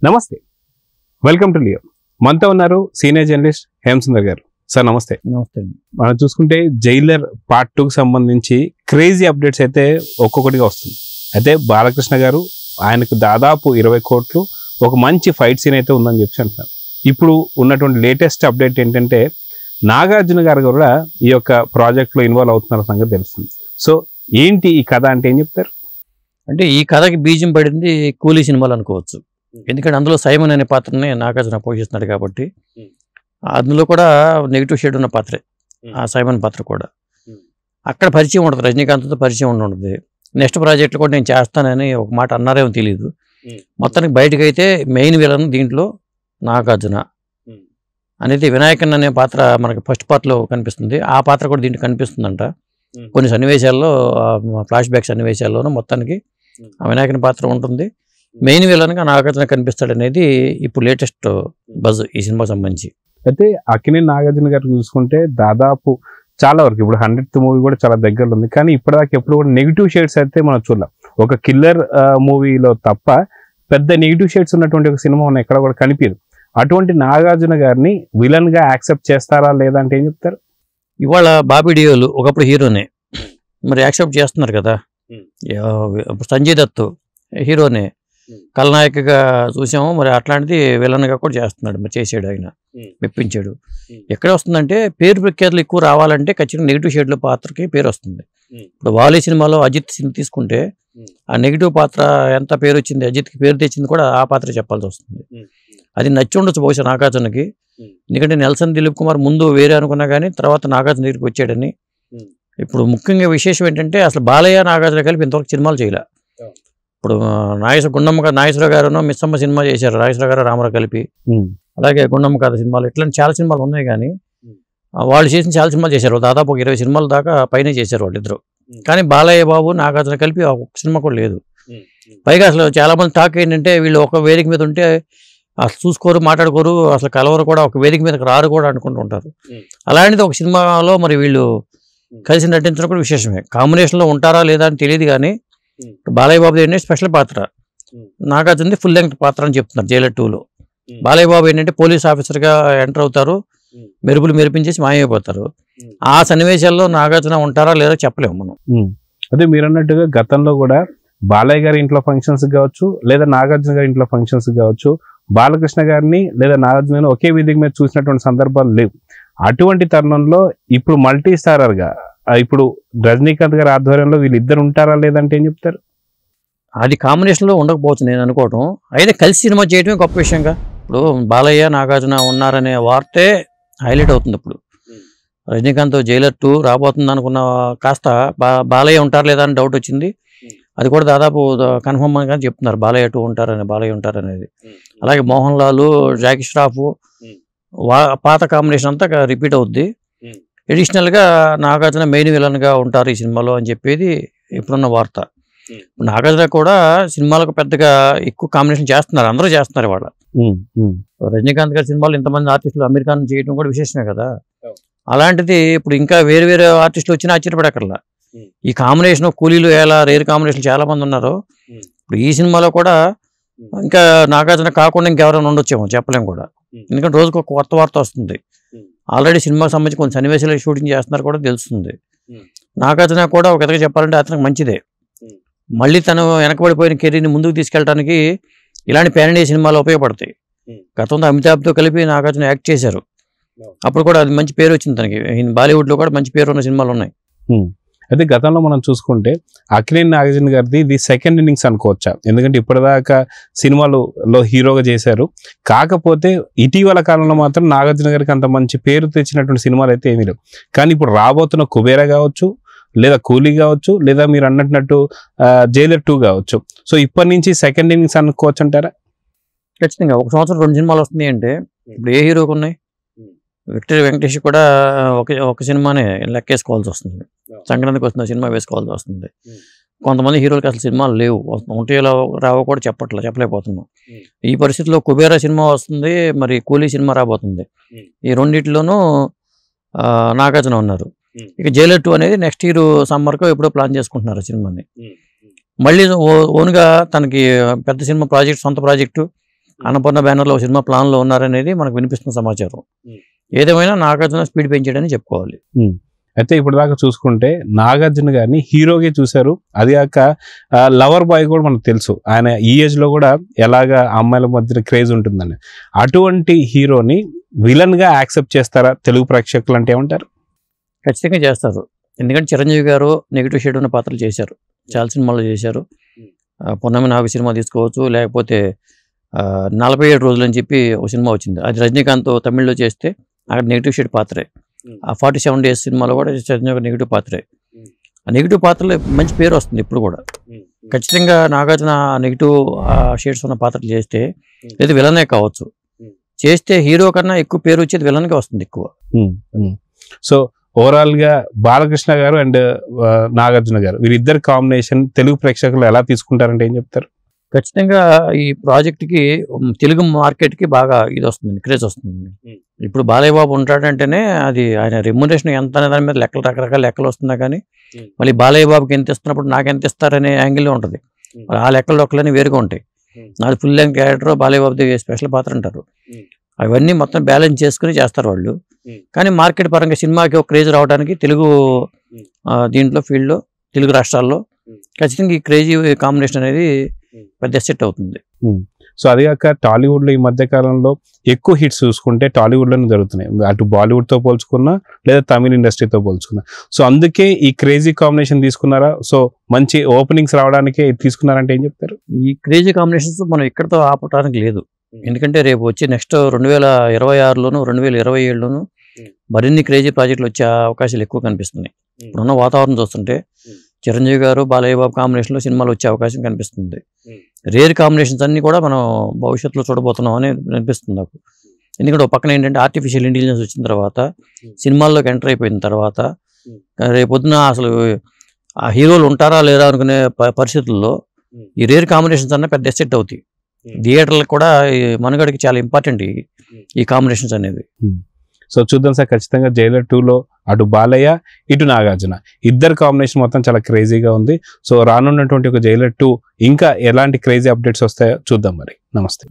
నమస్తే, welcome to Leo. మనతో ఉన్నారు సీనియర్ జర్నలిస్ట్ హేమసుందర్ గారు. సార్ నమస్తే. నమస్తే. మనం చూసుకుంటే జైలర్ పార్ట్ 2కి సంబంధించి క్రేజీ అప్డేట్స్ అయితే ఒక్కొక్కటిగా వస్తుంది. అయితే బాలకృష్ణ గారు ఆయనకు దాదాపు 20 కోట్లు ఒక మంచి ఫైట్ సీన్ అయితే ఉందని చెప్పి అంటున్నారు. ఇప్పుడు ఉన్నటువంటి లేటెస్ట్ అప్డేట్ ఏంటంటే నాగార్జున గారు కూడా ఈ యొక్క ప్రాజెక్ట్లో ఇన్వాల్వ్ అవుతున్న సంగతి తెలుస్తుంది. సో ఏంటి ఈ కథ అంటే ఏం చెప్తారు? అంటే ఈ కథకి బీజం పడింది కూలీ సినిమాలు అనుకోవచ్చు. ఎందుకంటే అందులో సైమన్ అనే పాత్రని నాగార్జున పోషిస్తున్నాడు కాబట్టి అందులో కూడా నెగిటివ్ షేడ్ ఉన్న పాత్రే ఆ సైమన్ పాత్ర కూడా. అక్కడ పరిచయం ఉండదు, రజనీకాంత్తో పరిచయం ఉండదు. నెక్స్ట్ ప్రాజెక్ట్లో కూడా నేను చేస్తానని ఒక మాట అన్నారేమో తెలియదు. మొత్తానికి బయటకైతే మెయిన్ విలన్ దీంట్లో నాగార్జున అనేది. వినాయకన్ అనే పాత్ర మనకి ఫస్ట్ పార్ట్లో కనిపిస్తుంది, ఆ పాత్ర కూడా దీంట్లో కనిపిస్తుందంట. కొన్ని సన్నివేశాల్లో, ఫ్లాష్ బ్యాక్ సన్నివేశాల్లోనూ మొత్తానికి ఆ వినాయకన్ పాత్ర ఉంటుంది. మెయిన్ విలన్గా నాగార్జున కనిపిస్తాడు అనేది ఇప్పుడు లేటెస్ట్ బజ్ ఈ సినిమాకి సంబంధించి. అయితే అక్కినేని నాగార్జున గారు చూసుకుంటే దాదాపు చాలా వరకు ఇప్పుడు 100th మూవీ కూడా చాలా దగ్గరలో ఉంది, కానీ ఇప్పటిదాకా ఎప్పుడు కూడా నెగిటివ్ షేడ్స్ అయితే మనం చూడలేం. ఒక కిల్లర్ మూవీలో తప్ప పెద్ద నెగిటివ్ షేడ్స్ ఉన్నటువంటి ఒక సినిమా మనం ఎక్కడ కూడా కనిపించదు. అటువంటి నాగార్జున గారిని విలన్ గా యాక్సెప్ట్ చేస్తారా లేదా అంటే ఏం చెప్తారు? ఇవాళ బాబీ డియోలు ఒకప్పుడు హీరోనే, మరి యాక్సెప్ట్ చేస్తున్నారు కదా. సంజయ్ దత్ హీరోనే, ఖలనాయకగా చూసాము, మరి అట్లాంటిది విలన్గా కూడా చేస్తున్నాడు. మరి చేసాడు, ఆయన మెప్పించాడు. ఎక్కడ వస్తుందంటే పేరు ప్రఖ్యాతులు ఎక్కువ రావాలంటే ఖచ్చితంగా నెగిటివ్ షేడ్ల పాత్రకి పేరు వస్తుంది. ఇప్పుడు వాలి సినిమాలో అజిత్ తీసుకుంటే ఆ నెగిటివ్ పాత్ర ఎంత పేరు వచ్చింది, అజిత్కి పేరు తెచ్చింది కూడా ఆ పాత్ర చెప్పాల్సి వస్తుంది. అది నచ్చి ఉండొచ్చు బహుశా నాగార్జునకి. ఎందుకంటే నెల్సన్ దిలీప్ కుమార్ ముందు వేరే అనుకున్నా కానీ తర్వాత నాగార్జున దగ్గరికి వచ్చాడని. ఇప్పుడు ముఖ్యంగా విశేషం ఏంటంటే అసలు బాలయ్య నాగార్జున కలిపి ఇంతవరకు సినిమాలు చేయలే. ఇప్పుడు నాగేశ్వర గారు మిస్సమ్మ సినిమా చేశారు, నాగేశ్వర గారు రామారావు కలిపి. అలాగే గుండమ్మ కథ సినిమాలు, ఇట్లాంటి చాలా సినిమాలు ఉన్నాయి. కానీ వాళ్ళు చేసిన చాలా సినిమాలు చేశారు, దాదాపు ఒక 20 సినిమాల దాకా పైన చేశారు వాళ్ళిద్దరు. కానీ బాలయ్య బాబు నాగార్జున కలిపి ఒక సినిమా కూడా లేదు. పైగా అసలు చాలా మంది టాక్ ఏంటంటే వీళ్ళు ఒక వేదిక మీద ఉంటే అసలు చూసుకోరు, మాట్లాడుకోరు, అసలు కలవరు కూడా, ఒక వేదిక మీదకి రారు కూడా అనుకుంటూ ఉంటారు. అలాంటిది ఒక సినిమాలో మరి వీళ్ళు కలిసి నటించడం కూడా విశేషమే. కాంబినేషన్లో ఉంటారా లేదా అని తెలియదు. కానీ బాలయ్య బాబు ఏంటంటే స్పెషల్ పాత్ర, నాగార్జునది ఫుల్ లెంగ్త్ పాత్ర అని చెప్తున్నారు జైలర్ 2లో. బాలయ్య బాబు ఏంటంటే పోలీస్ ఆఫీసర్గా ఎంటర్ అవుతారు, మెరుపులు మెరిపించేసి మాయమైపోతారు. ఆ సన్నివేశాల్లో నాగార్జున ఉంటారా లేదా చెప్పలేము మనం. అదే మీరు అన్నట్టుగా గతంలో కూడా బాలయ్య గారి ఇంట్లో ఫంక్షన్స్ కావచ్చు, లేదా నాగార్జున గారి ఇంట్లో ఫంక్షన్స్ కావచ్చు, బాలకృష్ణ గారిని లేదా నాగార్జున గారిని ఒకే వేదిక మీద చూసినటువంటి సందర్భాలు లేవు. అటువంటి తరుణంలో ఇప్పుడు మల్టీ స్టారర్గా ఇప్పుడు రజనీకాంత్ గారి ఆధ్వర్యంలో వీళ్ళిద్దరు ఉంటారా లేదంటే ఏం చెప్తారు? అది కాంబినేషన్లో ఉండకపోవచ్చు నేను అనుకోవటం. అయితే కలిసి సినిమా చేయడమే గొప్ప విషయంగా. ఇప్పుడు బాలయ్య నాగార్జున ఉన్నారనే వార్తే హైలైట్ అవుతుంది. ఇప్పుడు రజనీకాంత్ జైలర్ 2 రాబోతుంది అనుకున్న కాస్త బాలయ్య ఉంటారు లేదా అని డౌట్ వచ్చింది. అది కూడా దాదాపు కన్ఫర్మ్ అని చెప్తున్నారు, బాలయ్య 2 ఉంటారనేది. అలాగే మోహన్ లాల్, జాకీ ష్రాఫ్ పాత కాంబినేషన్ అంతా రిపీట్ అవుద్ది. ఎడిషనల్గా నాగార్జున మెయిన్ విలన్గా ఉంటారు ఈ సినిమాలో అని చెప్పేది ఇప్పుడున్న వార్త. నాగార్జున కూడా సినిమాలకు పెద్దగా ఎక్కువ కాంబినేషన్ చేస్తున్నారు, అందరూ చేస్తున్నారు ఇవాళ. రజనీకాంత్ గారి సినిమాలు ఇంతమంది ఆర్టిస్టులు అమీర్ ఖాన్ చేయడం కూడా విశేషమే కదా. అలాంటిది ఇప్పుడు ఇంకా వేరే వేరే ఆర్టిస్టులు వచ్చినా ఆశ్చర్యపడక్కర్లా. ఈ కాంబినేషన్ కూలీలు ఎలా రేర్ కాంబినేషన్ చాలా మంది ఉన్నారు. ఇప్పుడు ఈ సినిమాలో కూడా ఇంకా నాగార్జున కాకుండా ఇంకెవరైనా ఉండొచ్చేమో చెప్పలేము కూడా. ఎందుకంటే రోజుకు ఒక కొత్త వార్త వస్తుంది. ఆల్రెడీ సినిమాకి సంబంధించి కొన్ని సన్నివేశాలు షూటింగ్ చేస్తున్నారు కూడా తెలుస్తుంది. నాగార్జున కూడా ఒక విధంగా చెప్పాలంటే అతనికి మంచిదే. మళ్ళీ తను వెనకబడిపోయిన కెరీర్ని ముందుకు తీసుకెళ్ళడానికి ఇలాంటి ప్యాన్ ఇండియా సినిమాలు ఉపయోగపడతాయి. గతంలో అమితాబ్తో కలిపి నాగార్జున యాక్ట్ చేశారు, అప్పుడు కూడా అది మంచి పేరు వచ్చింది తనకి. బాలీవుడ్లో కూడా మంచి పేరు ఉన్న సినిమాలు ఉన్నాయి. అయితే గతంలో మనం చూసుకుంటే అక్కినేని నాగార్జున గారిది ఇది సెకండ్ ఇన్నింగ్స్ అనుకోవచ్చా? ఎందుకంటే ఇప్పటిదాకా సినిమాలలో హీరోగా చేశారు, కాకపోతే ఇటీవల కాలంలో మాత్రం నాగార్జున గారికి అంత మంచి పేరు తెచ్చినటువంటి సినిమాలు అయితే ఏమీ లేవు. కానీ ఇప్పుడు రాబోతున్న కుబేరా కావచ్చు, లేదా కూలీ కావచ్చు, లేదా మీరు అన్నట్టు జైలర్ 2 కావచ్చు, సో ఇప్పటి నుంచి సెకండ్ ఇన్నింగ్స్ అనుకోవచ్చు అంటారా? ఖచ్చితంగా ఒక సంవత్సరం 2 సినిమాలు వస్తున్నాయి అంటే ఇప్పుడు ఏ హీరోకి ఉన్నాయి? విక్టరీ వెంకటేష్ కూడా ఒక సినిమానే లెక్కేసుకోవాల్సి వస్తుంది. సంక్రాంతికి వస్తున్న సినిమా వేసుకోవాల్సి వస్తుంది. కొంతమంది హీరోలకి అసలు సినిమాలు లేవు, ఉంటే రావో కూడా చెప్పలేకపోతున్నాం. ఈ పరిస్థితిలో కుబేరా సినిమా వస్తుంది, మరి కూలీ సినిమా రాబోతుంది. ఈ రెండింటిలోనూ నాగార్జున ఉన్నారు. ఇక జైలర్ 2 అనేది నెక్స్ట్ ఇయర్ సమ్మర్కు ఎప్పుడో ప్లాన్ చేసుకుంటున్నారు సినిమాని. మళ్ళీ ఓన్గా తనకి పెద్ద సినిమా ప్రాజెక్ట్, సొంత ప్రాజెక్టు అన్నపూర్ణ బ్యానర్లో సినిమా ప్లాన్లో ఉన్నారనేది మనకు వినిపిస్తున్న సమాచారం. ఏదేమైనా నాగార్జున స్పీడ్ పెంచాడని చెప్పుకోవాలి. అయితే ఇప్పుడు దాకా చూసుకుంటే నాగార్జున గారిని హీరోగా చూశారు, అది కాక లవర్ బాయ్ కూడా మనకు తెలుసు, ఆయన ఈ ఏజ్ లో కూడా ఎలాగా అమ్మాయిల మధ్య క్రేజ్ ఉంటుందని. అటువంటి హీరోని విలన్ గా యాక్సెప్ట్ చేస్తారా తెలుగు ప్రేక్షకులు అంటే ఏమంటారు? ఖచ్చితంగా చేస్తారు. ఎందుకంటే చిరంజీవి గారు నెగిటివ్ షేడ్ ఉన్న పాత్రలు చేశారు, చాలా సినిమాల్లో చేశారు. పున్నమి నాగు సినిమా తీసుకోవచ్చు, లేకపోతే 47 రోజులు అని చెప్పి ఒక సినిమా వచ్చింది, అది రజనీకాంత్ తమిళ్లో చేస్తే అక్కడ నెగిటివ్ షేడ్ పాత్రే. ఆ 47 డేస్ సినిమాలో కూడా చిరంజీవి నెగిటివ్ పాత్రే. ఆ నెగిటివ్ పాత్రలో మంచి పేరు వస్తుంది ఇప్పుడు కూడా. ఖచ్చితంగా నాగార్జున నెగిటివ్ షేడ్స్ ఉన్న పాత్రలు చేస్తే, లేదా విలనే కావచ్చు, చేస్తే హీరో కన్నా ఎక్కువ పేరు వచ్చేది విలన్గా వస్తుంది ఎక్కువ. సో ఓవరాల్ గా బాలకృష్ణ గారు అండ్ నాగార్జున గారు వీరిద్దరు కాంబినేషన్ తెలుగు ప్రేక్షకులు ఎలా తీసుకుంటారంటే ఏం చెప్తారు? ఖచ్చితంగా ఈ ప్రాజెక్ట్కి తెలుగు మార్కెట్కి బాగా ఇది వస్తుంది, క్రేజ్ వస్తుంది. ఇప్పుడు బాలయ్య బాబు ఉంటాడంటేనే అది ఆయన రెమ్యునరేషన్ ఎంత అనే దాని మీద లెక్కలు, రకరకాల లెక్కలు వస్తున్నా కానీ మళ్ళీ బాలయ్య బాబుకి ఎంత ఇస్తున్నప్పుడు నాకు ఎంత ఇస్తారనే యాంగిల్లో ఉంటుంది. ఆ లెక్కలు ఒక్కలని వేరుగా ఉంటాయి. నాది ఫుల్ లెంగ్త్ క్యారెక్టర్, బాలయ్య బాబుది స్పెషల్ పాత్ర అంటారు. అవన్నీ మొత్తం బ్యాలెన్స్ చేసుకుని చేస్తారు వాళ్ళు. కానీ మార్కెట్ పరంగా సినిమాకి ఒక క్రేజ్ రావడానికి తెలుగు దీంట్లో ఫీల్డ్లో తెలుగు రాష్ట్రాల్లో ఖచ్చితంగా ఈ క్రేజీ కాంబినేషన్ అనేది పెద్ద సెట్ అవుతుంది. సో అది కాక టాలీవుడ్ లో ఈ మధ్య కాలంలో ఎక్కువ హిట్స్ చూసుకుంటే టాలీవుడ్ లోనే జరుగుతున్నాయి, అటు బాలీవుడ్ తో పోల్చుకున్నా లేదా తమిళ ఇండస్ట్రీతో పోల్చుకున్నా. సో అందుకే ఈ క్రేజీ కాంబినేషన్ తీసుకున్నారా? సో మంచి ఓపెనింగ్స్ రావడానికే తీసుకున్నారంటే ఏం చెప్తారు? ఈ క్రేజీ కాంబినేషన్స్ మనం ఇక్కడతో ఆపడానికి లేదు. ఎందుకంటే రేపు వచ్చి నెక్స్ట్ 2026లోను 2027లోను మరిన్ని క్రేజీ ప్రాజెక్టులు వచ్చే అవకాశాలు ఎక్కువ కనిపిస్తున్నాయి. ఇప్పుడున్న వాతావరణం చూస్తుంటే చిరంజీవి గారు బాలయ్య బాబు కాంబినేషన్లో సినిమాలు వచ్చే అవకాశం కనిపిస్తుంది. రేర్ కాంబినేషన్స్ అన్ని కూడా మనం భవిష్యత్తులో చూడబోతున్నాం అని అనిపిస్తుంది నాకు. ఎందుకంటే ఒక పక్కన ఏంటంటే ఆర్టిఫిషియల్ ఇంటెలిజెన్స్ వచ్చిన తర్వాత, సినిమాల్లోకి ఎంటర్ అయిపోయిన తర్వాత, రేపొద్దున అసలు ఆ హీరోలు ఉంటారా లేరా అనుకునే పరిస్థితుల్లో ఈ రేర్ కాంబినేషన్స్ అన్న పెద్ద ఎసెట్ అవుతాయి. థియేటర్లకు కూడా మనుగడకి చాలా ఇంపార్టెంట్ ఈ కాంబినేషన్స్ అనేవి. సో చూద్దాం సార్, ఖచ్చితంగా జైలర్ 2లో అటు బాలయ్య ఇటు నాగార్జున ఇద్దరు కాంబినేషన్ మొత్తం చాలా క్రేజీగా ఉంది. సో రానున్నటువంటి ఒక జైలర్ 2 ఇంకా ఎలాంటి క్రేజీ అప్డేట్స్ వస్తాయో చూద్దాం మరి. నమస్తే.